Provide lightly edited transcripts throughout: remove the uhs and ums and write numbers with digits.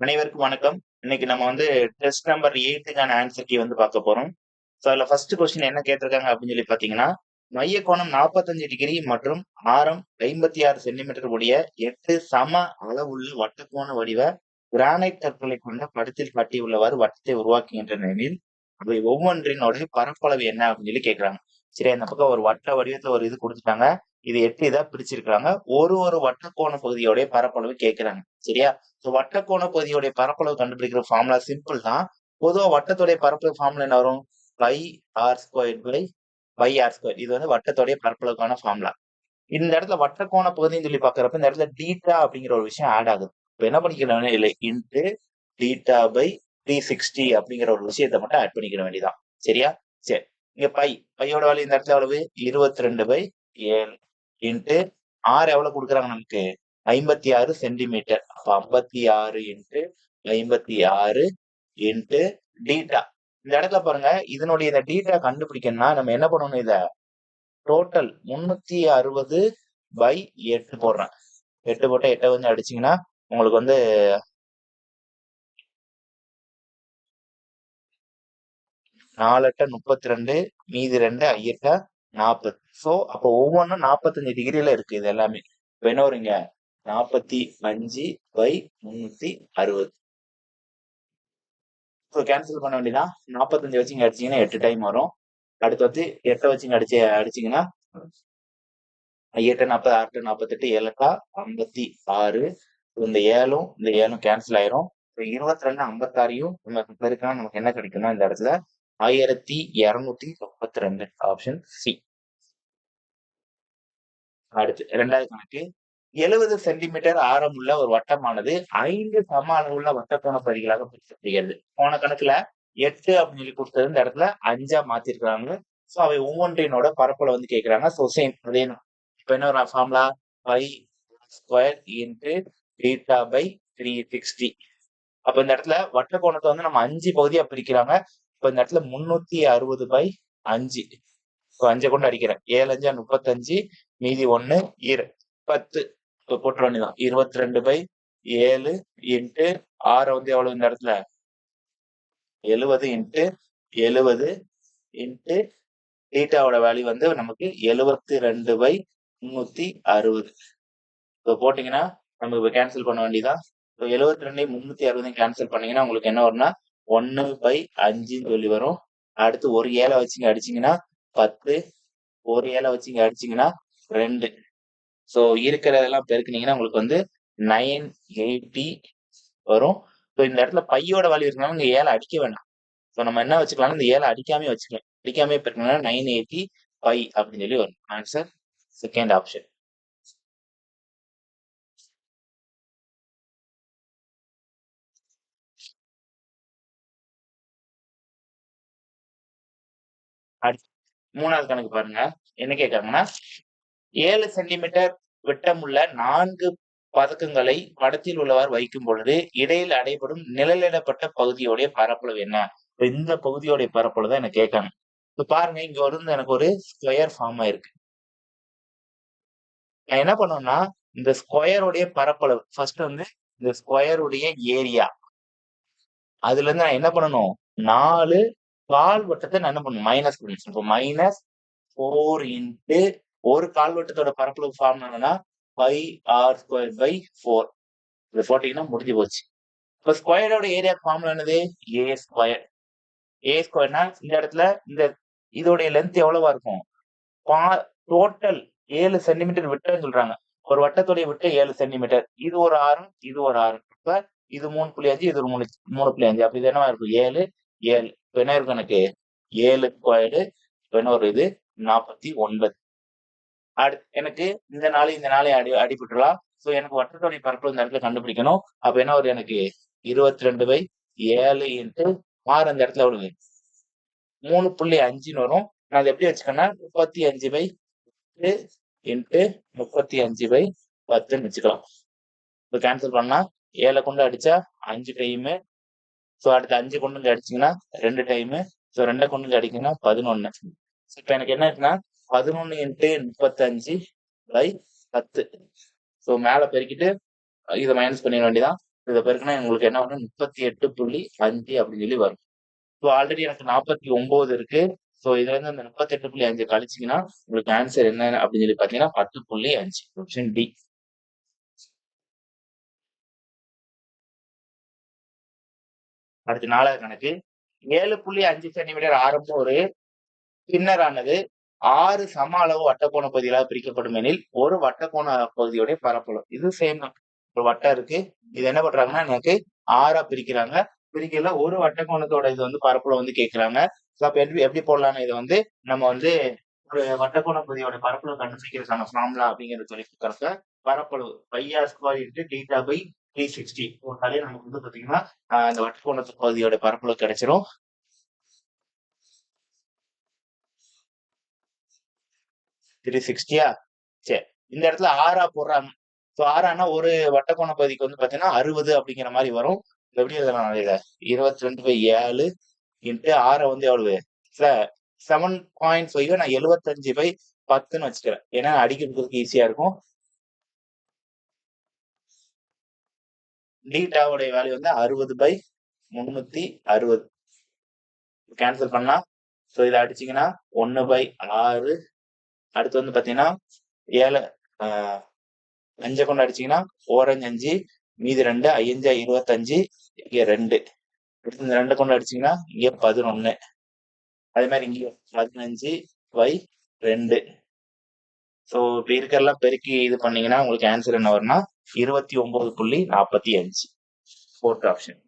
அனைவருக்கும் வணக்கம். இன்னைக்கு நம்ம டெஸ்ட் நம்பர் 8க்கான ஆன்சர் கீ பார்க்க போறோம். அதுல ஃபர்ஸ்ட் கொஸ்டின் என்ன கேட்டிருக்காங்க அப்படின்னு சொல்லி பார்த்தீங்கன்னா, மைய கோணம் 45 டிகிரி மற்றும் ஆரம் 56 சென்டிமீட்டர் உடைய 8 சம அளவுள்ள வட்டக்கோண வடிவ கிரானைட் கற்களை கொண்ட படத்தில் காட்டியுள்ளவாறு வட்டத்தை உருவாக்குகின்றன எனில், அவை ஒவ்வொன்றினோட பரப்பளவு என்ன அப்படின்னு சொல்லி கேட்கிறாங்க. சரி, அந்த பக்கம் ஒரு வட்ட வடிவத்துல ஒரு இது கொடுத்துட்டாங்க. இது 8 இதா பிரிச்சிருக்காங்க. ஒரு வட்டக்கோண பகுதியோட பரப்பளவு கேட்கிறாங்க. சரியா? வட்டக்கோண பகுதியோடைய பரப்பளவு கண்டுபிடிக்கிற ஃபார்முலா சிம்பிள் தான். பொதுவா வட்டத்துடைய பரப்பளவு ஃபார்முலா என்ன வரும்? Pi R square pi pi R square. இது வட்டத்துடைய பரப்பளவுக்கான ஃபார்முலா. இந்த இடத்துல வட்டக்கோண பகுதின்னு சொல்லி பாக்குறப்ப இந்த இடத்துல டீட்டா அப்படிங்கிற ஒரு விஷயம் ஆட் ஆகுது. இப்ப என்ன பண்ணிக்கிறோம் இல்லை இன்ட்டு டீட்டா பை 360 அப்படிங்கிற ஒரு விஷயத்தை மட்டும் ஆட் பண்ணிக்கிற வேண்டியதான். சரியா? சரி, இங்க பையோட வேல்யூ இந்த இடத்துல எவ்வளவு? 22/7 இன்ட்டு ஆர் எவ்வளவு கொடுக்குறாங்க நமக்கு? 56 சென்டிமீட்டர். அப்ப 56 இன்ட்டு 56 இன்ட்டு டீட்டா. இந்த இடத்துல பாருங்க, இதனுடைய இந்த டீட்டா கண்டுபிடிக்கணும்னா நம்ம என்ன பண்ணணும்? இத டோட்டல் 360/8 போடுறேன். 8 போட்டா 8 அடிச்சீங்கன்னா உங்களுக்கு 4 8 32, மீதி 2 8 40. சோ அப்போ ஒவ்வொன்றும் 45 டிகிரில இருக்கு. இது எல்லாமே என்ன வருங்க? 45/360. கேன்சல் பண்ண வேண்டியதான். 45 வச்சு இங்க அடிச்சீங்கன்னா 8 டைம் வரும். அடுத்து 8 வச்சு இங்க அடிச்சீங்கன்னா 8 40 6 48 7 56. இந்த 7ம் கேன்சல் ஆயிரும். 22 56 நம்ம பெருக்கினா நமக்கு என்ன கிடைக்கும்னா இந்த இடத்துல 1232. Option C. அடுத்து இரண்டாவது கணக்கு. 70 சென்டிமீட்டர் ஆரம் உள்ள ஒரு வட்டமானது 5 சம அளவுள்ள வட்டக்கோண பகுதிகளாக பிரிக்கப்படுகிறது. போன கணக்குல 8 அப்படின்னு சொல்லி கொடுத்தது இந்த இடத்துல 5ஆ மாத்திருக்காங்க. சோ அவை ஒவ்வொன்றினோட பரப்பளவு கேட்கிறாங்க. சோ சேம் அதே இப்ப என்ன ஒரு formula? Pi square into theta by 360. அப்ப இந்த இடத்துல வட்டக்கோணத்தை நம்ம 5 பகுதியா பிரிக்கிறாங்க. இப்ப இந்த இடத்துல 360/5. 5 கொண்டு அடிக்கிறேன். 7 5 35, மீதி 1 10. இப்ப போட்டுற வேண்டியதான். 22/7 இன்ட்டு ஆர் எவ்வளவு இந்த இடத்துல? 70 இன்ட்டு 70 இன்ட்டு தீட்டாவோட வேல்யூ நமக்கு 72/360. இப்போ போட்டீங்கன்னா நமக்கு இப்போ கேன்சல் பண்ண வேண்டியதான். 72 360 கேன்சல் பண்ணீங்கன்னா உங்களுக்கு என்ன வரும்னா 1/5 சொல்லி வரும். அடுத்து ஒரு 7 வச்சுங்க அடிச்சீங்கன்னா 10, ஒரு 7 வச்சுங்க அடிச்சீங்கன்னா 2. சோ இருக்கிறதெல்லாம் பெருக்குனீங்கன்னா உங்களுக்கு 980 வரும். ஸோ இந்த இடத்துல பையோட வேல்யூ இருக்கனால இங்க 7 அடிக்க வேண்டாம். ஸோ நம்ம என்ன வச்சுக்கலாம்? இந்த 7 அடிக்காமே வச்சுக்கலாம். அடிக்காமே பெருக்கணும்னா 980 பை அப்படின்னு சொல்லி வரும். Answer second option. மூணாவது கணக்கு பாருங்க. என்ன கேட்கறாங்கன்னா, 7 சென்டிமீட்டர் விட்டமுள்ள 4 பதக்கங்களை படத்தில் உள்ளவாறு வைக்கும் பொழுது இடையில் அடைபடும் நிழலிடப்பட்ட பகுதியோடைய பரப்பளவு என்ன? இந்த பகுதியோடைய பரப்பளவு தான் எனக்கு கேட்காங்க. இப்ப பாருங்க, இங்க எனக்கு ஒரு ஸ்கொயர் ஃபார்ம் ஆயிருக்கு. நான் என்ன பண்ணுவேன்னா, இந்த ஸ்கொயருடைய பரப்பளவு ஃபர்ஸ்ட் இந்த ஸ்கொயருடைய ஏரியா, அதுல இருந்து நான் என்ன பண்ணணும்? 4 கால் வட்டத்தை நான் என்ன பண்ணணும்? மைனஸ் பண்ணணும். இப்போ -4 இன்ட்டு ஒரு கால்வட்டத்தோட பரப்பளவு ஃபார்ம் என்னன்னா பை ஆர் ஸ்கொயர் பை 4. இதை போட்டீங்கன்னா முடிஞ்சு போச்சு. இப்ப ஸ்கொயரோட ஏரியா ஃபார்முலா என்னது? ஏ ஸ்கொயர். ஏ ஸ்கொயர்னா இந்த இடத்துல இதோடைய லென்த் எவ்வளவா இருக்கும்? டோட்டல் 7 சென்டிமீட்டர் விட்டுன்னு சொல்றாங்க. ஒரு வட்டத்துடைய விட்டு 7 சென்டிமீட்டர். இது ஒரு ஆரம், இது ஒரு ஆரம். இப்ப இது 3.5, இது ஒரு 3.5. அப்ப இது என்னவா இருக்கும்? 7 7. இப்ப என்ன இருக்கும் எனக்கு? 7 ஸ்கொயர்டு. இப்ப என்ன ஒரு இது 49. எனக்கு இந்த நாளை அடிபட்டுலாம். சோ எனக்கு வட்டத்துடைய பரப்பளவு இந்த இடத்துல கண்டுபிடிக்கணும். அப்ப என்ன வரும் எனக்கு? 22/7 இன்ட்டு ஆறு அந்த இடத்துல எவ்வளவு? 3.5 வரும். நான் அதை எப்படி வச்சுக்கேன்னா 35/8 இன்ட்டு 35/10 வச்சுக்கலாம். இப்போ கேன்சல் பண்ணா 7 கொண்டு அடிச்சா 5 டைமு. ஸோ அடுத்து 5 கொண்டு அடிச்சீங்கன்னா 2 டைமு. ஸோ 2 கொண்டு அடிக்கணும்னா 11. இப்போ எனக்கு என்ன இருக்குன்னா 11 இன்ட்டு 35/10. ஸோ மேல பெருக்கிட்டு இதை மைனஸ் பண்ணிட வேண்டியதான். இதை பெருக்குனா உங்களுக்கு என்ன வரும்? 38.5 அப்படின்னு சொல்லி வரும். ஸோ ஆல்ரெடி எனக்கு 49 இருக்கு. ஸோ இதுல இருந்து அந்த 38.5 கழிச்சீங்கன்னா உங்களுக்கு ஆன்சர் என்ன அப்படின்னு சொல்லி பாத்தீங்கன்னா 10.5. Option D. அடுத்து 4வது கணக்கு. 7.5 சென்டிமீட்டர் ஆரமுள்ள ஒரு பின்னரானது 6 சம அளவு வட்டக்கோண பகுதிகளாக பிரிக்கப்படும் எனில் ஒரு வட்டக்கோண பகுதியுடைய பரப்பளவு. இது சேம் தான். ஒரு வட்டம் இருக்கு. இது என்ன பண்றாங்கன்னா எனக்கு 6ஆ பிரிக்கிறாங்க. பிரிக்கையில ஒரு வட்டக்கோணத்தோட இது வந்து பரப்பளவு வந்து கேட்கிறாங்க. ஸோ அப்ப எப்படி எப்படி போடலாம்னா இதை வந்து நம்ம வந்து ஒரு வட்டக்கோண பகுதியோட பரப்பளவு கண்டுபிடிக்கிறதுக்கான ஃபார்முலா அப்படிங்கிறது சொல்லி கொடுக்கறப்ப பரப்பளவு πr² இன்டு θ பை 360 போட்டாலே நமக்கு வந்து பாத்தீங்கன்னா அந்த வட்டக்கோணத்து பகுதியோட பரப்பளவு கிடைச்சிரும். 360யா? சரி. இந்த இடத்துல 6ஆ போடுறாங்க. ஸோ 6ஆனா ஒரு வட்டக்கோண பகுதிக்கு வந்து பாத்தீங்கன்னா 60 அப்படிங்கிற மாதிரி வரும். எப்படி எழுதலாம் இத? 22/7 இன்ட்டு 6 வந்து எவ்வளவு? 7.5 நான் 75/10ன்னு வச்சுக்கிறேன். ஏன்னா அடிக்கிறதுக்கு ஈஸியா இருக்கும். டீட்டாவுடைய வேல்யூ வந்து 60/360. கேன்சல் பண்ணா ஸோ இதை அடிச்சீங்கன்னா 1/6. அடுத்து வந்து பாத்தீங்கன்னா 7 5 கொண்டு அடிச்சீங்கன்னா 4 5 மீதி 2 5 25 இங்க 2 அடுத்து இந்த 2 கொண்டு அடிச்சீங்கன்னா இங்க 11. அதே மாதிரி இங்க 15/2. ஸோ இப்ப இருக்கிறதெல்லாம் பெருக்கி இது பண்ணீங்கன்னா உங்களுக்கு ஆன்சர் என்ன வரும்னா 29.45. Fourth option.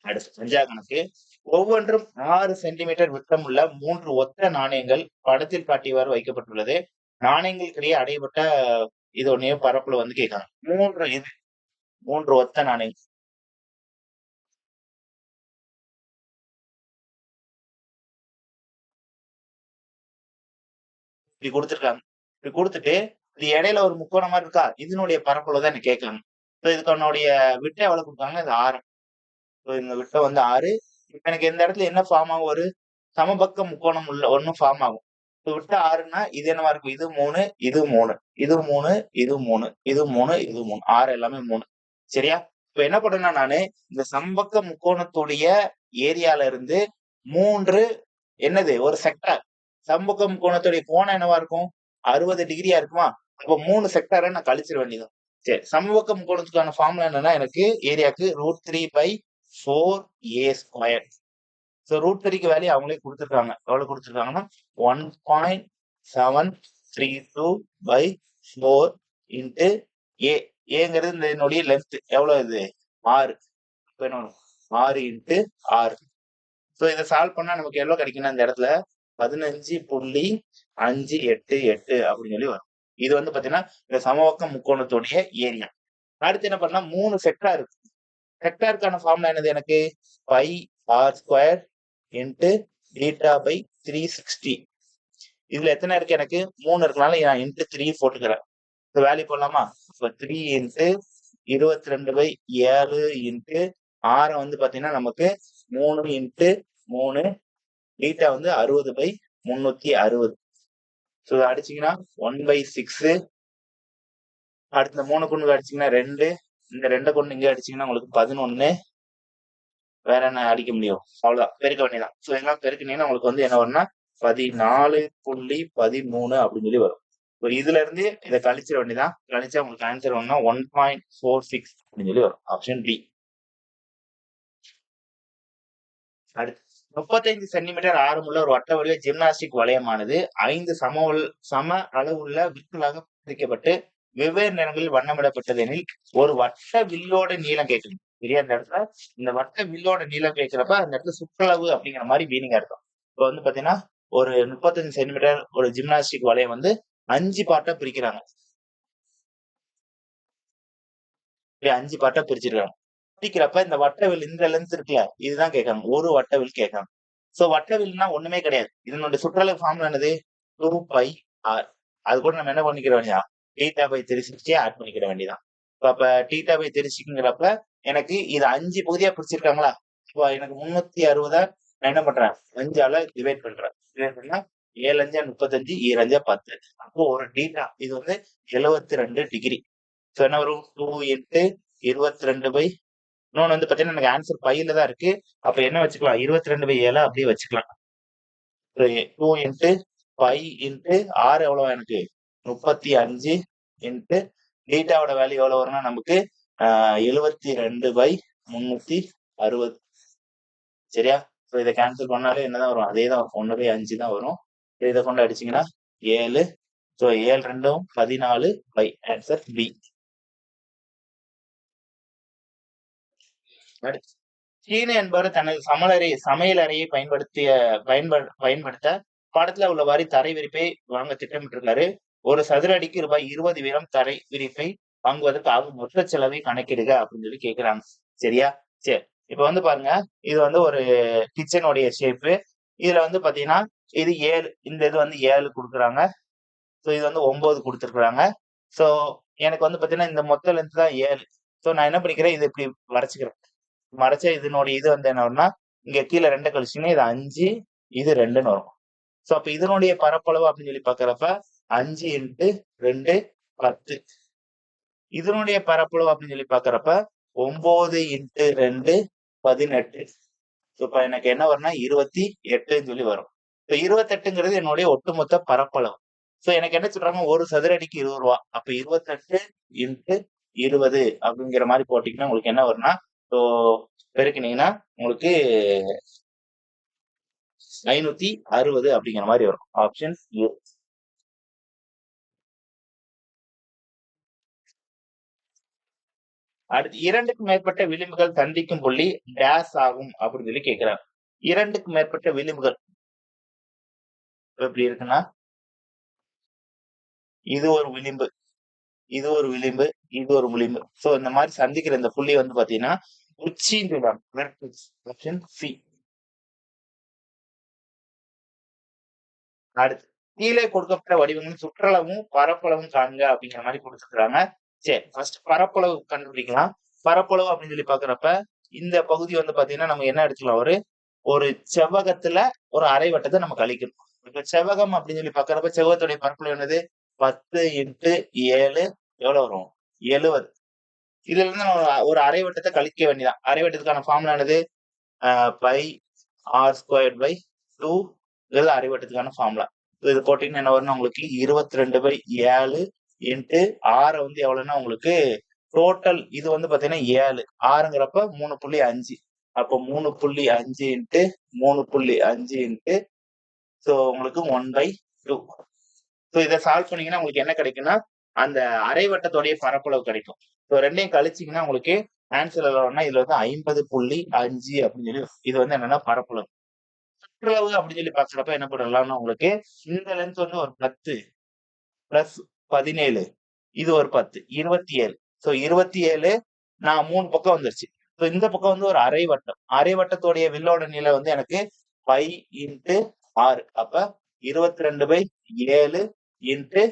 அடுத்து 5வது கணக்கு. ஒவ்வொன்றும் 6 சென்டிமீட்டர் விட்டமுள்ள 3 ஒத்த நாணயங்கள் படத்தில் காட்டியவாறு வைக்கப்பட்டுள்ளது. நாணயங்களுக்கிடையே அடைபட்ட இதோடைய பரப்பளவு வந்து கேட்காங்க. 3 ஒத்த நாணயங்கள். இப்படி கொடுத்துருக்காங்க. இப்படி கொடுத்துட்டு இது இடையில ஒரு முக்கோணம் மாதிரி இருக்கா? இதனுடைய பரப்பளவு தான் எனக்கு கேட்காங்க. ஸோ இதுக்கானுடைய விட்டம் எவ்வளவு கொடுத்தாங்க? இது 6. ஸோ இந்த விட்டம் வந்து 6. இப்ப எனக்கு இந்த இடத்துல என்ன ஃபார்ம் ஆகும்? ஒரு சமபக்க முக்கோணம் உள்ள ஒண்ணு ஃபார்ம் ஆகும். இப்ப விட்டம் 6ன்னா இது என்னவா இருக்கும்? இது 3, இது 3, இது 3, இது 3, இது 3, இது 3. 6 எல்லாமே 3. சரியா? இப்ப என்ன பண்றேன்னா நானு இந்த சம்பக்க முக்கோணத்துடைய ஏரியால இருந்து 3 என்னது? ஒரு செக்டார். சம்பக்க முக்கோணத்துடைய கோணம் என்னவா இருக்கும்? 60 டிகிரியா இருக்குமா? அப்ப 3 செக்டாரை நான் கழிச்சிட வேண்டியதுதான். சரி. சமபக்க முக்கோணத்துக்கான ஃபார்முலா என்னன்னா எனக்கு ஏரியாக்கு √3/4a². ஸோ √3க்கு வேல்யூ அவங்களே கொடுத்துருக்காங்க. எவ்வளவு கொடுத்துருக்காங்கன்னா 1.732/4 இன்ட்டு ஏ. ஏங்கிறது இந்த என்னுடைய லென்த் எவ்வளவு இது? 6. இப்ப என்ன 6 இன்ட்டு 6. ஸோ இதை சால்வ் பண்ணா நமக்கு எவ்வளவு கிடைக்கும்னா இந்த இடத்துல 15.588 அப்படின்னு சொல்லி வரும். இது வந்து பாத்தீங்கன்னா இந்த சமபக்க முக்கோணத்துடைய ஏரியா. அடுத்து என்ன பண்ணா 3 செக்டார் இருக்கு. செக்டாருக்கான ஃபார்முலா என்னது எனக்கு? πr² into θ by 360. இதுல எத்தனை இருக்கு? எனக்கு 3 இருக்கனால நான் இன்ட்டு 3 போட்டுக்கிறேன். இப்போ வேல்யூ போடலாமா? இப்போ 3 இன்ட்டு 22/7 இன்ட்டு 6 வந்து பாத்தீங்கன்னா நமக்கு 3 இன்ட்டு 3 θ வந்து 60/360. ஸோ அடிச்சீங்கன்னா 1/6. அடுத்து இந்த 3 கொண்டு அடிச்சீங்கன்னா 2. இந்த 2 கொண்டு இங்க அடிச்சீங்கன்னா உங்களுக்கு 11. வேற என்ன அடிக்க முடியும்? அவ்வளவுதான். பெருக்க வேண்டியதான். ஸோ எல்லாம் பெருக்கினீங்கன்னா உங்களுக்கு வந்து என்ன வரும்னா 14.13 அப்படின்னு சொல்லி வரும். இப்போ இதுல இருந்து இதை கழிச்சிட வேண்டியதான். கழிச்சா உங்களுக்கு ஆன்சர் வரும்னா 1.46 அப்படின்னு சொல்லி வரும். Option D. அடுத்து 35 சென்டிமீட்டர் ஆரமுள்ள ஒரு வட்ட வடிவ ஜிம்னாஸ்டிக் வளையமானது 5 சம அளவுள்ள விற்களாக பிரிக்கப்பட்டு வெவ்வேறு நிறங்களில் வண்ணமிடப்பட்டது எனில் ஒரு வட்ட வில்லோட நீளம் கேட்கணும். சரியா? அந்த இடத்துல இந்த வட்ட வில்லோட நீளம் கேட்கிறப்ப அந்த இடத்துல சுற்றளவு அப்படிங்கிற மாதிரி மீனிங்கா இருக்கும். இப்போ வந்து பாத்தீங்கன்னா ஒரு 35 சென்டிமீட்டர் ஒரு ஜிம்னாஸ்டிக் வளையம் வந்து 5 பார்ட்டா பிரிக்கிறாங்க. 5 பார்ட்டா பிரிச்சிருக்காங்க. பிரிக்கிறப்ப இந்த வட்டவில் இந்த லென்த் இருக்குல்ல, இதுதான் கேட்காங்க. ஒரு வட்டவில் கேட்காங்க. சோ வட்டவில்னா ஒண்ணுமே கிடையாது. இதனுடைய சுற்றளவு ஃபார்முலா என்னது? 2πr. அது கூட நம்ம என்ன பண்ணிக்கிற வேண்டியதா? θ/360 ஆட் பண்ணிக்கிற வேண்டியதான். அப்ப θ/360ங்கிறப்ப எனக்கு இது 5 பகுதியா பிரிச்சிருக்காங்களா? இப்போ எனக்கு 360 நான் என்ன பண்றேன்? 5ஆல டிவைட் பண்றேன். டிவைட் பண்ணா 7 5 35, 7 5 10. அப்போ ஒரு θ இது வந்து 72 டிகிரி. ஸோ என்ன வரும் 2 இன்ட்டு 22 இன்னொன்னு வந்து பாத்தீங்கன்னா எனக்கு ஆன்சர் பையில தான் இருக்கு. அப்ப என்ன வச்சுக்கலாம் 22/7 அப்படியே வச்சுக்கலாம். 2 இன்ட்டு பை இன்ட்டு ஆர் எவ்வளவு எனக்கு 35 இன்ட்டு டீட்டாவோட வேல்யூ எவ்வளவு வரும்னா நமக்கு 72/360. சரியா? ஸோ இதை கேன்சல் பண்ணாலே என்னதான் வரும் அதே தான் 1/5 தான் வரும். இதை கொண்டு அடிச்சீங்கன்னா 7. So 7 2 14 pi answer B. சீன என்பவர் தனது சமையல் அறையை பயன்படுத்த படத்துல உள்ளவாறு தரை விரிப்பை வாங்க திட்டமிட்டிருக்காரு. ஒரு சதுர அடிக்கு ரூபாய் 20 வீதம் தரை விரிப்பை வாங்குவதற்கு ஆகும் மொத்த செலவை கணக்கிடுக அப்படின்னு சொல்லி கேக்குறாங்க. சரியா? சரி, இப்ப வந்து பாருங்க, இது வந்து ஒரு கிச்சனுடைய ஷேப்பு. இதுல வந்து பாத்தீங்கன்னா இது 7, இந்த இது வந்து 7 கொடுக்குறாங்க. ஸோ இது வந்து 9 கொடுத்துருக்காங்க. ஸோ எனக்கு வந்து பாத்தீங்கன்னா இந்த மொத்த லென்த் தான் 7. ஸோ நான் என்ன பண்ணிக்கிறேன், இது இப்படி வரைச்சுக்கிறேன். மறைச்சா இதனுடைய இது வந்து என்ன வரும்னா, இங்க கீழே 2 கழிச்சீங்கன்னா இது 5, இது 2ன்னு வரும். சோ அப்ப இதனுடைய பரப்பளவு அப்படின்னு சொல்லி பாக்குறப்ப 5 இன்ட்டு 2 10. இதனுடைய பரப்பளவு அப்படின்னு சொல்லி பாக்குறப்ப 9 இன்ட்டு 2 18. இப்ப எனக்கு என்ன வரும்னா 28ன்னு சொல்லி வரும். இப்ப 28ங்கிறது என்னுடைய ஒட்டுமொத்த பரப்பளவு. சோ எனக்கு என்ன சொல்றாங்க, ஒரு சதுர அடிக்கு 20 ரூபா. அப்ப 28 இன்ட்டு 20 அப்படிங்கிற மாதிரி போட்டீங்கன்னா உங்களுக்கு என்ன வரும்னா, ஸோ பெருக்கினீங்கன்னா உங்களுக்கு 560 அப்படிங்கிற மாதிரி வரும். Option A. அடுத்து 2க்கு மேற்பட்ட விளிம்புகள் சந்திக்கும் புள்ளி டேஸ் ஆகும் அப்படின்னு சொல்லி கேட்கிறாங்க. 2க்கு மேற்பட்ட விளிம்புகள் எப்படி இருக்குன்னா, இது ஒரு விளிம்பு, இது ஒரு விளிம்பு, இது ஒரு விளிம்பு. சோ இந்த மாதிரி சந்திக்கிற இந்த புள்ளி வந்து பாத்தீங்கன்னா உச்சின்னு சொல்றாங்க. Option C. அடுத்து கீழே கொடுக்கப்பட்ட வடிவங்களின் சுற்றளவும் பரப்பளவும் காண்க அப்படிங்கிற மாதிரி கொடுத்துருக்காங்க. சரி, ஃபர்ஸ்ட் பரப்பளவு கண்டுபிடிக்கலாம். பரப்பளவு அப்படின்னு சொல்லி பாக்குறப்ப இந்த பகுதி வந்து பாத்தீங்கன்னா நம்ம என்ன எடுத்துக்கலாம், ஒரு செவ்வகத்துல ஒரு அரை வட்டத்தை நம்ம கழிக்கணும். இப்ப செவ்வகம் அப்படின்னு சொல்லி பாக்குறப்ப செவ்வகத்துடைய பரப்பளவு என்னது 10 இன்ட்டு 7 எவ்வளவு வரும் 70. இதுல இருந்து நம்ம ஒரு அரை வட்டத்தை கழிக்க வேண்டியதான். அரை வட்டத்துக்கான ஃபார்முலா என்னது, பை ஆர் ஸ்கொயர்ட் பை 2. இதெல்லாம் அரை வட்டத்துக்கான ஃபார்முலா. இது போட்டீங்கன்னா என்ன வரும்னா உங்களுக்கு 22/7 இன்ட்டு ஆரை வந்து எவ்வளவுன்னா உங்களுக்கு டோட்டல் இது வந்து பாத்தீங்கன்னா 7. ஆறுங்கிறப்ப 3.5. அப்போ 3.5 இன்ட்டு 3.5 இன்ட்டு ஸோ உங்களுக்கு 1/2. ஸோ இதை சால்வ் பண்ணீங்கன்னா உங்களுக்கு என்ன கிடைக்கும்னா அந்த அரை வட்டத்தோடைய பரப்பளவு கிடைக்கும். ஸோ ரெண்டையும் கழிச்சீங்கன்னா உங்களுக்கு ஆன்சர் எவ்வளவுன்னா இதுல வந்து 50.5 அப்படின்னு சொல்லி இது வந்து என்னன்னா பரப்பளவு. சுற்றளவு அப்படின்னு சொல்லி பாக்குறப்ப என்ன பண்ணலாம்னா உங்களுக்கு இந்த லென்த் வந்து ஒரு 10 பிளஸ் 17, இது ஒரு 10 27. ஸோ 27 நான் 3 பக்கம் வந்துருச்சு. ஸோ இந்த பக்கம் வந்து ஒரு அரை வட்டம். அரை வட்டத்தோடைய வில்லோட நீளம் வந்து எனக்கு பை இன்ட்டு 6. அப்ப 22/7 இன்ட்டு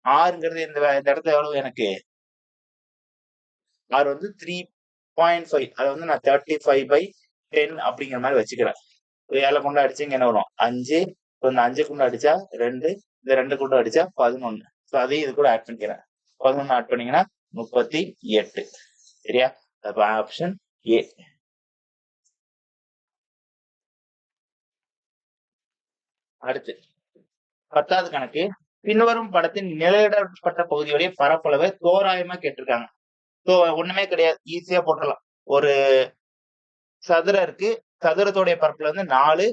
6ங்கிறது இந்த இடத்துல எவ்வளவு எனக்கு ஆர் வந்து 3.5. அதை வந்து நான் 35/10 அப்படிங்கிற மாதிரி வச்சுக்கிறேன். 7 கொண்டு அடிச்சீங்க என்ன வரும் 5. இந்த 5 கொண்டு அடிச்சா 2, இந்த 2 கொண்டு அடிச்சா 11. ஸோ அதையும் இது கூட ஆட் பண்ணிக்கிறேன். 11 ஆட் பண்ணீங்கன்னா 38. சரியா? அப்ப ஆப்ஷன் ஏ. அடுத்து 10வது கணக்கு. பின்வரும் படத்தின் நிழலிடப்பட்ட பகுதியுடைய பரப்பளவை தோராயமா கேட்டிருக்காங்க. ஸோ ஒண்ணுமே கிடையாது, ஈஸியா போட்டுடலாம். ஒரு சதுரம் இருக்கு, சதுரத்தோடைய பரப்பளவு வந்து 4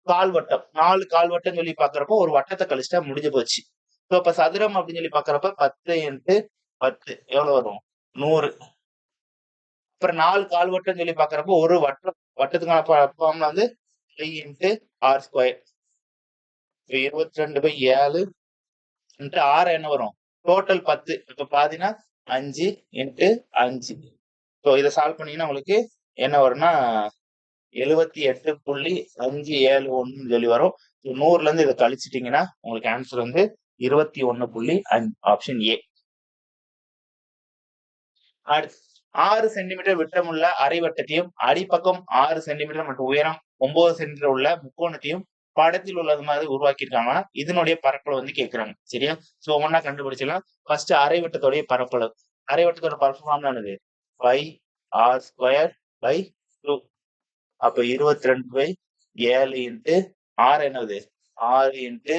கால்வட்டம். 4 கால்வட்டம் சொல்லி பாக்குறப்போ ஒரு வட்டத்தை கழிச்சிட்டா முடிஞ்சு போச்சு. ஸோ அப்ப சதுரம் அப்படின்னு சொல்லி பாக்குறப்ப 10 இன்ட்டு 10 எவ்வளவு வரும் 100. அப்புறம் 4 கால்வட்டம் சொல்லி பாக்குறப்போ ஒரு வட்டத்துக்கான ஃபார்முலா வந்து 5 இன்ட்டு ஆர் ஸ்கொயர். 22/7 இன்ட்டு 6 என்ன வரும் டோட்டல் 10. இப்ப பாத்தீங்கன்னா 5 இன்ட்டு 5. ஸோ இதை சால்வ் பண்ணீங்கன்னா உங்களுக்கு என்ன வரும்னா 78.571 சொல்லி வரும். 100ல இருந்து இதை கழிச்சிட்டீங்கன்னா உங்களுக்கு ஆன்சர் வந்து 21.5. Option A. அடுத்து 6 சென்டிமீட்டர் விட்டமுள்ள அரை வட்டத்தையும் அடிப்பக்கம் 6 சென்டிமீட்டர் மற்றும் உயரம் 9 சென்டிமீட்டர் உள்ள முக்கோணத்தையும் படத்தில் உள்ளது மாதிரி உருவாக்கியிருக்காங்க. இதனுடைய பரப்பளவு வந்து கேட்கிறாங்க. சரியா? சோ ஒவ்வொன்னா கண்டுபிடிச்சலாம். ஃபர்ஸ்ட் அரை வட்டத்தோடைய பரப்பளவு. அரைவட்டத்தோட பரப்பு ஃபார்முலா என்னது? 5r² 2. அப்ப 22/7 இன்ட்டு ஆர் என்னது? 6 இன்ட்டு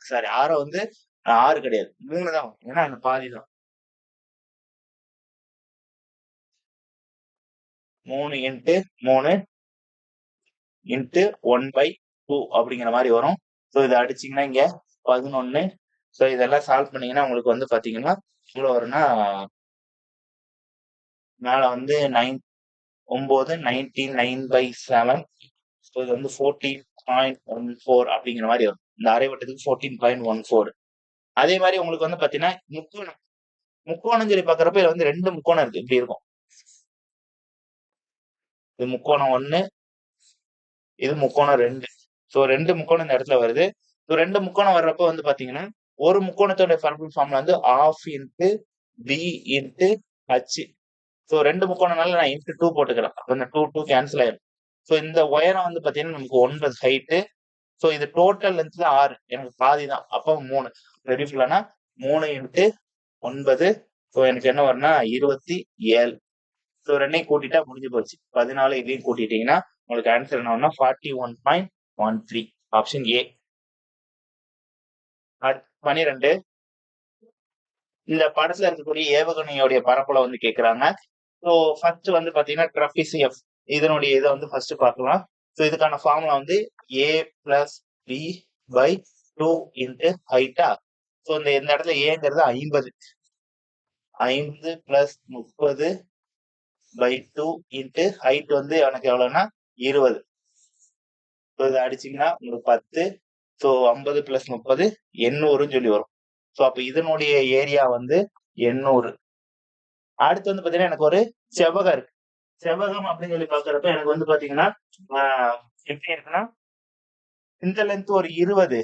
சாரி, ஆர வந்து 6 கிடையாது, 3 தான். ஏன்னா அந்த பாதி தான். 3 இன்ட்டு 3 இன்ட்டு 1/2 அப்படிங்கிற மாதிரி வரும். ஸோ இதை அடிச்சிங்கன்னா இங்க 11. ஸோ இதெல்லாம் சால்வ் பண்ணீங்கன்னா உங்களுக்கு வந்து பாத்தீங்கன்னா இவ்வளோ வரும்னா மேல வந்து 9 9/7. ஸோ இது வந்து 14.14 அப்படிங்கிற மாதிரி வரும். இந்த அரைவட்டத்துக்கு 14.14. அதே மாதிரி உங்களுக்கு வந்து பாத்தீங்கன்னா முக்கோணம் முக்கோணம் சொல்லி பாக்குறப்ப இதுல வந்து 2 முக்கோணம் இருக்கு, இப்படி இருக்கும். இது முக்கோணம் 1, இது முக்கோணம் 2. ஸோ 2 முக்கோணம் இந்த இடத்துல வருது. ஸோ 2 முக்கோணம் வர்றப்ப வந்து பாத்தீங்கன்னா ஒரு முக்கோணத்தோட பரப்பு ஃபார்முலா வந்து ½ into B into H. So 2 முக்கோணம்னால நான் இன்ட்டு 2 போட்டுக்கிறேன். அப்ப இந்த 2 கேன்சல் ஆயிடும். ஸோ இந்த உயரம் வந்து பாத்தீங்கன்னா நமக்கு 9 ஹைட்டு. ஸோ இது டோட்டல் லென்த் 6, எனக்கு பாதி தான். அப்போ 3 ரெடிஃபுல்லானா 3 இன்ட்டு 9. ஸோ எனக்கு என்ன வரும்னா 27. ஸோ ரெண்டையும் கூட்டிட்டா முடிஞ்சு போச்சு. 14 இதையும் கூட்டிட்டீங்கன்னா உங்களுக்கு ஆன்சர் என்ன வரும்னா 41.13. Option A. 12 இந்த படத்துல இருக்கக்கூடிய ஏவுகணையோடைய பரப்பளவு வந்து கேக்குறாங்க. ஸோ ஃபர்ஸ்ட் வந்து பாத்தீங்கன்னா ட்ரபிசியம், இதனுடைய இதை வந்து ஃபர்ஸ்ட் பார்க்கலாம். ஸோ இதுக்கான ஃபார்முலா வந்து a plus b by 2 into ஹைட்டா. ஸோ இந்த இடத்துல ஏங்கிறது 50. 50 பிளஸ் 30 பை 2 இன்ட்டு ஹைட் வந்து எனக்கு எவ்வளவுனா 20. ஸோ இதை அடிச்சீங்கன்னா உங்களுக்கு 10. ஸோ 50 பிளஸ் 30 800 சொல்லி வரும். ஸோ அப்ப இதனுடைய ஏரியா வந்து 800. அடுத்து வந்து பாத்தீங்கன்னா எனக்கு ஒரு செவ்வகம் இருக்கு. செவ்வகம் அப்படின்னு சொல்லி பாக்குறப்ப எனக்கு வந்து பாத்தீங்கன்னா எப்படி இருக்குன்னா இந்த லென்த் ஒரு 20,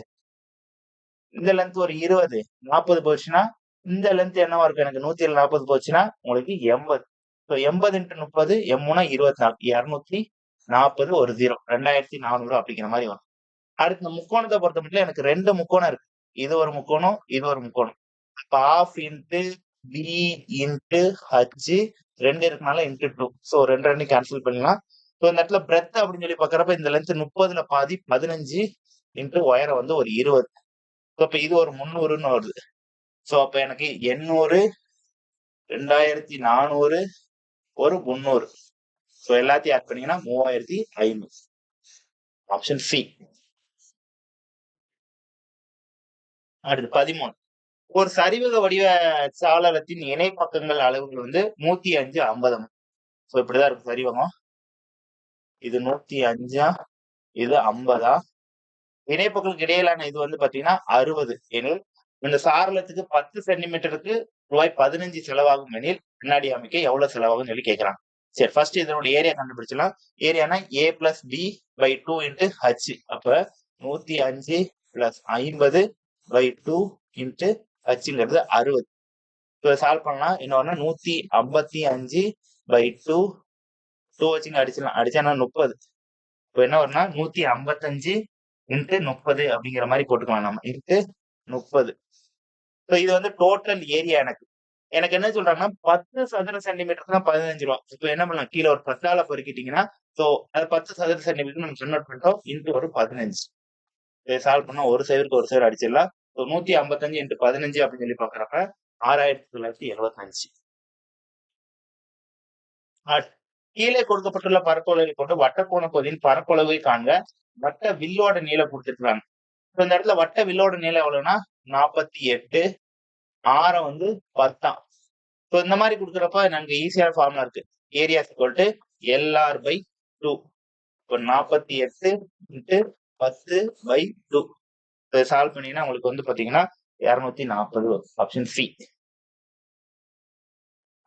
இந்த லென்த் ஒரு 20, 40 போச்சுன்னா இந்த லென்த் என்னவா இருக்கு? எனக்கு 140 போச்சுன்னா உங்களுக்கு 80. ஸோ 80 இன்ட்டு 30 எம்முனா 24, 240 ஒரு 0, 2400 அப்படிங்கிற மாதிரி வரும். அடுத்து இந்த முக்கோணத்தை பொறுத்த மட்டும் எனக்கு 2 முக்கோணம் இருக்கு. இது ஒரு முக்கோணம், இது ஒரு முக்கோணம். அப்ப ½ இன்ட்டு பி இன்ட்டு ஹச் 2 இருக்கனால இன்ட்டு 2. ஸோ 2 கேன்சல் பண்ணலாம். ஸோ இந்த இடத்துல பிரெத் அப்படின்னு சொல்லி பாக்குறப்ப இந்த லென்த் 30ல பாதி 15 இன்ட்டு உயரம் வந்து ஒரு 20. ஸோ அப்ப இது ஒரு 300ன்னு வருது. ஸோ அப்ப எனக்கு 800, 2400, ஒரு 300. ஸோ எல்லாத்தையும் ஆட் பண்ணீங்கன்னா 3500. Option C. அடுத்து 13. ஒரு சரிவக வடிவ சாளரத்தின் இணை பக்கங்கள் அளவுகள் வந்து 105/50. ஸோ இப்படிதான் இருக்கும் சரிவகம். இது 105, இது 50. இணைப்புகளுக்கு இடையிலான இது வந்து பாத்தீங்கன்னா 60 எனில் இந்த சாளரத்துக்கு 10 சென்டிமீட்டருக்கு ரூபாய் 15 செலவாகும் எனில் கண்ணாடி அமைக்க எவ்வளவு செலவாகும் சொல்லி கேட்கறாங்க. சரி, ஃபர்ஸ்ட் இதனோட ஏரியா கண்டுபிடிச்சலாம். ஏரியானா a plus b by 2 into h. அப்ப 105 பிளஸ் 50 பை 2 இன்ட்டு ஹச்ங்கிறது 60. இப்போ சால்வ் பண்ணலாம். இன்னொன்னு 155 பை 2 வச்சுங்க அடிச்சிடலாம். அடிச்சா 30. இப்போ என்ன வரும்னா 155 இன்ட்டு 30 அப்படிங்கிற மாதிரி போட்டுக்கலாம் நம்ம. இன்ட்டு 30. ஸோ இது வந்து டோட்டல் ஏரியா. எனக்கு என்ன சொல்றாங்கன்னா 10 சதுர சென்டிமீட்டருக்கு தான் 15 ரூபா. இப்போ என்ன பண்ணலாம், கீழே ஒரு 10ஆல பெருக்கிட்டீங்கன்னா ஸோ அது 10 சதுர சென்டிமீட்டர் நம்ம கன்வெர்ட் பண்ணிட்டோம். இன்ட்டு ஒரு 15. இதை சால்வ் பண்ணா ஒரு சைவருக்கு ஒரு சைவர் அடிச்சிடலாம். ஸோ 155 இன்ட்டு 15 அப்படின்னு சொல்லி பாக்குறப்ப 6975. கீழே கொடுக்கப்பட்டுள்ள பரப்பளவை கொண்டு வட்டக்கோண பகுதியின் பரப்பளவை காண்க. வட்ட வில்லோட நீளம் கொடுத்துருக்காங்க. இந்த இடத்துல வட்ட வில்லோட நீளம் எவ்வளவுன்னா 48, ஆரம் வந்து 10. ஸோ இந்த மாதிரி கொடுக்குறப்ப நமக்கு ஈஸியான ஃபார்முலா இருக்கு. Area equal LR by 2. இப்போ 48 இன்ட்டு 10/2. இதை சால்வ் பண்ணீங்கன்னா உங்களுக்கு வந்து பாத்தீங்கன்னா 240. Option C.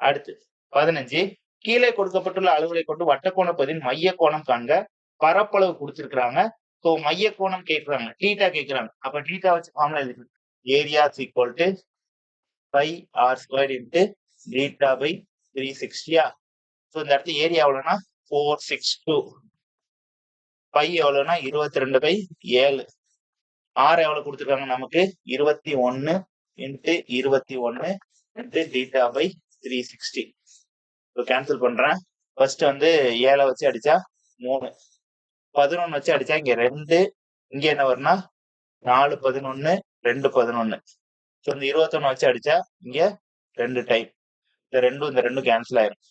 அடுத்து 15. கீழே கொடுக்கப்பட்டுள்ள அளவுகளை கொண்டு வட்டக்கோண பகுதியின் மைய கோணம் காண்க. பரப்பளவு கொடுத்திருக்கிறாங்க. ஸோ மைய கோணம் கேட்கறாங்க, டீட்டா கேட்கறாங்க. அப்ப டீட்டா வச்சு ஃபார்முலா எழுதிருக்கு. Area equal to 5r² into theta by 360. So இந்த இடத்துல ஏரியா எவ்வளவுனா 462. பை எவ்வளவுனா 22/7. ஆர் எவ்வளவு கொடுத்துருக்காங்க நமக்கு 21 into 21 into theta by 360. Cancel பண்றேன். ஃபர்ஸ்ட் வந்து 7 வச்சு அடிச்சா 3, 11 வச்சு அடிச்சா இங்க 2, இங்க என்ன வரும்னா 4 11 2 11. ஸோ இந்த 21 வச்சு அடிச்சா இங்க 2 டைம். இந்த ரெண்டும் கேன்சல் ஆயிரும்.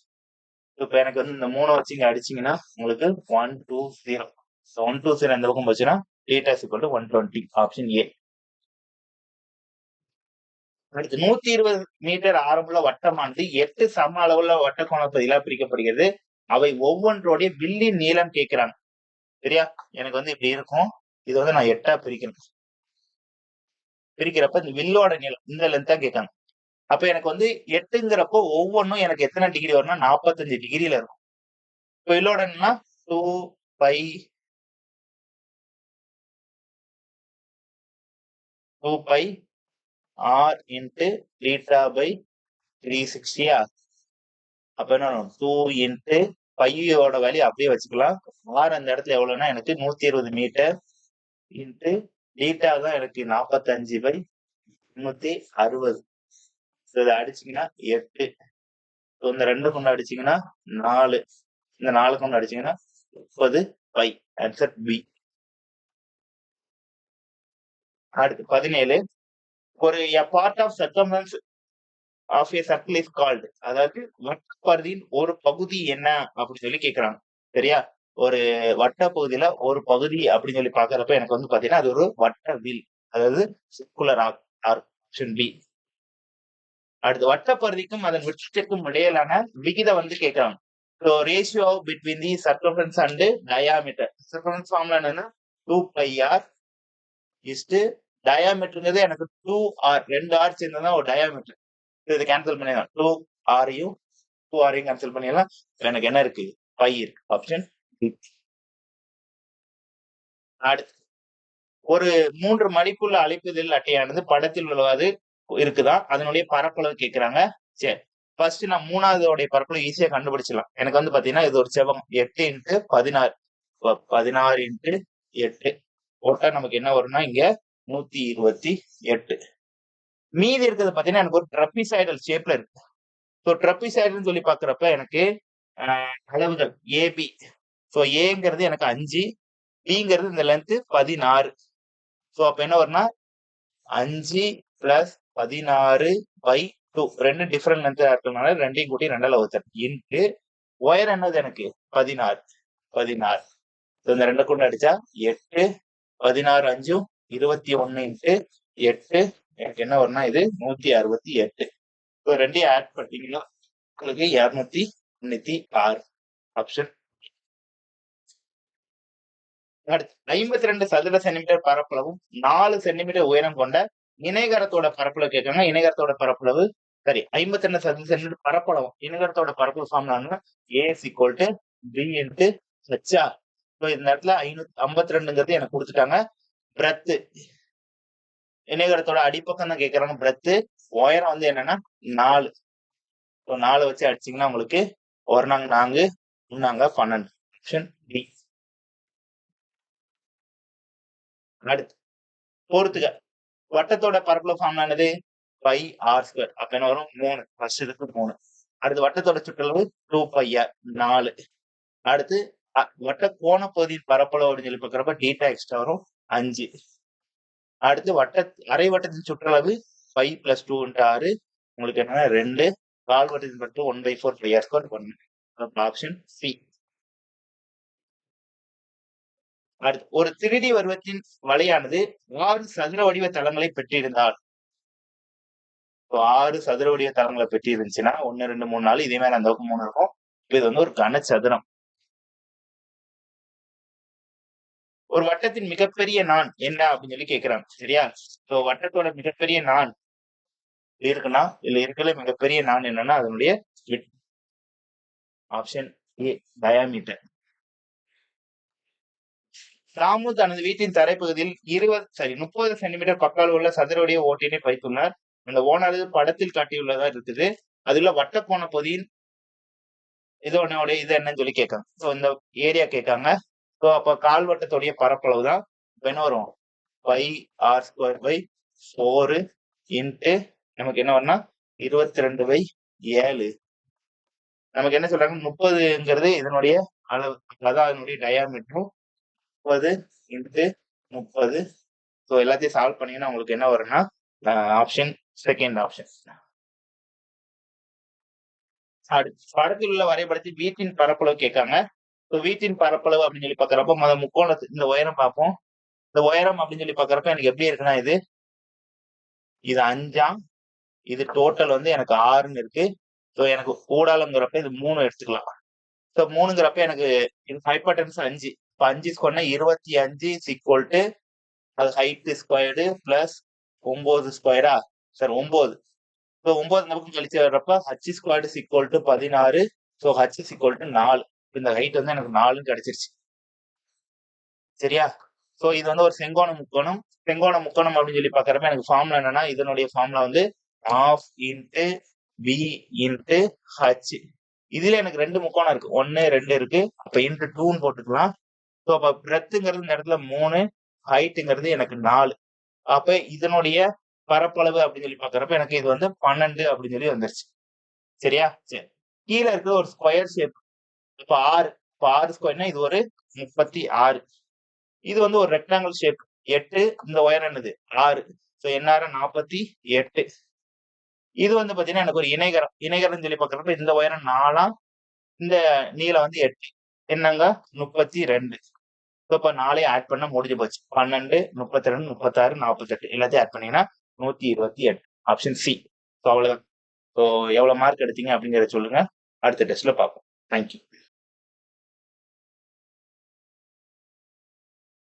இப்போ எனக்கு வந்து இந்த 3 வச்சு இங்க அடிச்சீங்கன்னா உங்களுக்கு 120. ஸோ 120 எந்த பக்கம் போச்சுன்னா θ = 120. Option A. அடுத்து 120 மீட்டர் ஆரமுள்ள வட்டமானது 8 சம அளவுள்ள வட்டக்கோண பகுதிகளா பிரிக்கப்படுகிறது. அவை ஒவ்வொன்றோடைய வில்லின் நீளம் கேட்கிறாங்க. சரியா? எனக்கு வந்து இப்படி இருக்கும். இது வந்து நான் 8ஆ பிரிக்கணும். பிரிக்கிறப்ப இந்த வில்லோட நீளம் இந்த லென்த் தான் கேட்காங்க. அப்ப எனக்கு வந்து 8ங்கிறப்போ ஒவ்வொன்றும் எனக்கு எத்தனை டிகிரி வரும்னா 45 டிகிரில இருக்கும். இப்போ வில்லோட என்னன்னா 2 பை r இன்ட்டு θ பை 360. அப்ப என்ன 2 இன்ட்டு பையோட வேல்யூ அப்படியே வச்சுக்கலாம். ஆர் அந்த இடத்துல எவ்வளவுன்னா எனக்கு 120 மீட்டர் இன்ட்டு θ தான் எனக்கு 45 பை 360. இதை அடிச்சீங்கன்னா 8. இந்த 2 கொண்டு அடிச்சீங்கன்னா 4. இந்த 4 கொண்டு அடிச்சீங்கன்னா 30 பை. Answer B. அடுத்து 17. ஒரு a part of circumference of a circle is called. அதாவது வட்டப்பகுதியின் ஒரு பகுதி என்ன அப்படின்னு சொல்லி கேட்கறாங்க. சரியா? ஒரு வட்ட பகுதியில ஒரு பகுதி அப்படின்னு சொல்லி பாக்குறப்ப எனக்கு வந்து பாத்தீங்கன்னா அது ஒரு வட்ட வில், அதாவது சர்க்குலர் ஆர்க். Option B. அடுத்து வட்டப்பகுதிக்கும் அதன் விட்டத்திற்கும் இடையிலான விகிதம் வந்து கேட்கறாங்க. So ratio between the circumference and diameter. Circumference formula என்னன்னா 2πr இஸ்டு டயாமீட்டர்ங்கிறது எனக்கு 2r, 2 r சேர்ந்ததான் ஒரு டயாமீட்டர். இதை கேன்சல் பண்ணிடலாம். 2rயும் 2rயும் கேன்சல் பண்ணிடலாம். எனக்கு என்ன இருக்கு? பை இருக்கு. Option B. அடுத்து ஒரு 3 மடிப்புள்ள அழைப்புதல் அட்டையானது படத்தில் உள்ளவாறு இருக்குதான். அதனுடைய பரப்பளவு கேட்கிறாங்க. சரி, ஃபர்ஸ்ட் நான் 3வதோடைய பரப்பளவு ஈஸியா கண்டுபிடிச்சிடலாம். எனக்கு வந்து பாத்தீங்கன்னா இது ஒரு செவ்வகம் 8 இன்ட்டு 16. 16 இன்ட்டு 8 போட்டா நமக்கு என்ன வரும்னா இங்க 128. மீதி இருக்கிறது பாத்தீங்கன்னா எனக்கு ஒரு ட்ரபிசாய்டல் ஷேப்ல இருக்கு. ஸோ ட்ரபிசாய்டல்னு சொல்லி பாக்குறப்ப எனக்கு அளவுகள் ஏபி. ஸோ ஏங்கிறது எனக்கு 5, பிங்கிறது இந்த லென்த் 16. ஸோ அப்ப என்ன வரும்னா 5 பிளஸ் 16 பை 2. 2 டிஃபரெண்ட் லென்த் இருக்கிறதுனால 2ஐயும் கூட்டி 2ஆல வகுத்தல் இன்ட்டு ஒயர் என்னது எனக்கு 16. 16. இந்த 2 கொண்டு அடிச்சா 8, 16 5 21 இன்ட்டு 8 எனக்கு என்ன வரும்னா இது 168. ஸோ 2ஐயும் ஆட் பண்ணீங்கன்னா உங்களுக்கு 296. ஆப்ஷன். அடுத்து 52 சதுர சென்டிமீட்டர் பரப்பளவும் 4 சென்டிமீட்டர் உயரம் கொண்ட இணைகரத்தோட பரப்பளவு கேட்காங்க. இணைகரத்தோட பரப்பளவு சரி 52 சதுர சென்டிமீட்டர் பரப்பளவு. இணைகரத்தோட பரப்பளவு formula A = B into HR. இந்த இடத்துல 552ங்கிறது எனக்கு கொடுத்துட்டாங்க. பிரெத் இணைகரத்தோட அடிப்பக்கம் தான் கேட்கறாங்க. பிரெத் உயரம் வந்து என்னன்னா 4. 4 வச்சு அடிச்சீங்கன்னா உங்களுக்கு 1 4 3 12. Option B. அடுத்து பொறுத்துக்க வட்டத்தோட பரப்பளவு ஃபார்முலா என்னது? Pi R square. அப்ப என்ன வரும்? 3. ஃபர்ஸ்ட் இதுக்கு 3. அடுத்து வட்டத்தோட சுற்றளவு 2πr 4. அடுத்து வட்ட கோண பகுதியின் பரப்பளவு அப்படின்னு சொல்லி பாக்குறப்ப θ எக்ஸ்ட்ரா வரும் 5. அடுத்து அரை வட்டத்தின் சுற்றளவு 5 + 2 × 6 உங்களுக்கு என்னன்னா 2. கால் வட்டத்தின் பரப்பளவு 1/4 πr² 1. Option C. அடுத்து ஒரு 3D வடிவத்தின் வலையானது 6 சதுர வடிவ தளங்களை பெற்றிருந்தால் 6 சதுர வடிவ தளங்களை பெற்றி இருந்துச்சுன்னா 1 2 3 4 இதே மாதிரி அந்த பக்கம் 3 இருக்கும். இது வந்து ஒரு கனசதுரம். ஒரு வட்டத்தின் மிகப்பெரிய நான் என்ன அப்படின்னு சொல்லி கேட்கிறாங்க. சரியா? சோ வட்டத்தோட மிகப்பெரிய நான் இருக்குன்னா இதுல இருக்கிற மிகப்பெரிய நான் என்னன்னா அதனுடைய width. Option A diameter. Ramu தனது வீட்டின் தரைப்பகுதியில் 30 சென்டிமீட்டர் பக்க அளவுள்ள சதுர வடிவ ஓட்டினை வைத்துள்ளார். அந்த ஓனானது படத்தில் காட்டியுள்ளதா இருக்குது. அதுல வட்டக்கோண பகுதியின் இதோட இது என்னன்னு சொல்லி கேட்காங்க. சோ இந்த ஏரியா கேட்காங்க. சோ அப்ப கால்வட்டத்துடைய பரப்பளவு தான் என்ன வரும்? πr² / 4 இன்ட்டு நமக்கு என்ன வரும்னா 22/3 7. நமக்கு என்ன சொல்றாங்க 30ங்கிறது இதனுடைய அளவு. அதான் அதனுடைய டயாமீட்டரும் 30 இன்டு 30. ஸோ எல்லாத்தையும் சால்வ் பண்ணீங்கன்னா உங்களுக்கு என்ன வரும்னா ஆப்ஷன் செகண்ட் ஆப்ஷன். படத்தில் உள்ள வரைபடத்தில் வீட்டின் பரப்பளவு கேட்காங்க. ஸோ வீட்டின் பரப்பளவு அப்படின்னு சொல்லி பாக்குறப்ப முதல் முக்கோணத்து இந்த உயரம் பார்ப்போம். இந்த உயரம் அப்படின்னு சொல்லி பாக்குறப்ப எனக்கு எப்படி இருக்குன்னா இது 5ஆம், இது டோட்டல் வந்து எனக்கு 6ன்னு இருக்கு. ஸோ எனக்கு கூடாலங்கிறப்ப இது 3 எடுத்துக்கலாம். ஸோ 3ங்கிறப்ப எனக்கு இது ஹைப்போடென்ஸ் 5. இப்போ 5 ஸ்கொயர்னா 25 ஈக்குவல் டு அது ஹைட் ஸ்கொயர்டு பிளஸ் 9 ஸ்கொயரா சார் 9. ஸோ 9 இந்த பக்கம் கழிச்சு வர்றப்ப h squared equal to 16. So h equal to 4. இந்த ஹைட் வந்து எனக்கு 4ன்னு கிடைச்சிருச்சு. சரியா? ஸோ இது வந்து ஒரு செங்கோண முக்கோணம். செங்கோண முக்கோணம் அப்படின்னு சொல்லி பாக்குறப்ப எனக்கு ஃபார்முலா என்னன்னா இதனுடைய ஃபார்முலா வந்து half into B into h. இதுல எனக்கு 2 முக்கோணம் இருக்கு, 1 2 இருக்கு. அப்ப இன்ட்டு 2ன்னு போட்டுக்கலாம். ஸோ அப்ப பிரெத்துங்கிறது இந்த இடத்துல 3, ஹைட்டுங்கிறது எனக்கு 4. அப்ப இதனுடைய பரப்பளவு அப்படின்னு சொல்லி பாக்குறப்ப எனக்கு இது வந்து 12 அப்படின்னு சொல்லி வந்துருச்சு. சரியா? சரி, கீழே இருக்கிற ஒரு ஸ்கொயர் ஷேப். இப்ப 6 ஸ்கொயர்னா இது ஒரு 36. இது வந்து ஒரு ரெக்டாங்கிள் ஷேப் 8. இந்த உயரம் என்னது 6. ஸோ என்னாயிரம் 48. இது வந்து பாத்தீங்கன்னா எனக்கு ஒரு இணைகரம் சொல்லி பாக்குறப்ப இந்த உயரம் 4ஆம், இந்த நீளம் வந்து 8. என்னங்க 32. ஸோ இப்ப 4ஐயும் ஆட் பண்ண முடிஞ்சு போச்சு. 12 32 36 48 எல்லாத்தையும் ஆட் பண்ணீங்கன்னா 128. Option C. ஸோ அவ்வளவுதான். ஸோ எவ்வளவு மார்க் எடுத்தீங்க அப்படிங்கிறத சொல்லுங்க. அடுத்த டெஸ்ட்ல பார்ப்போம். தேங்க்யூ.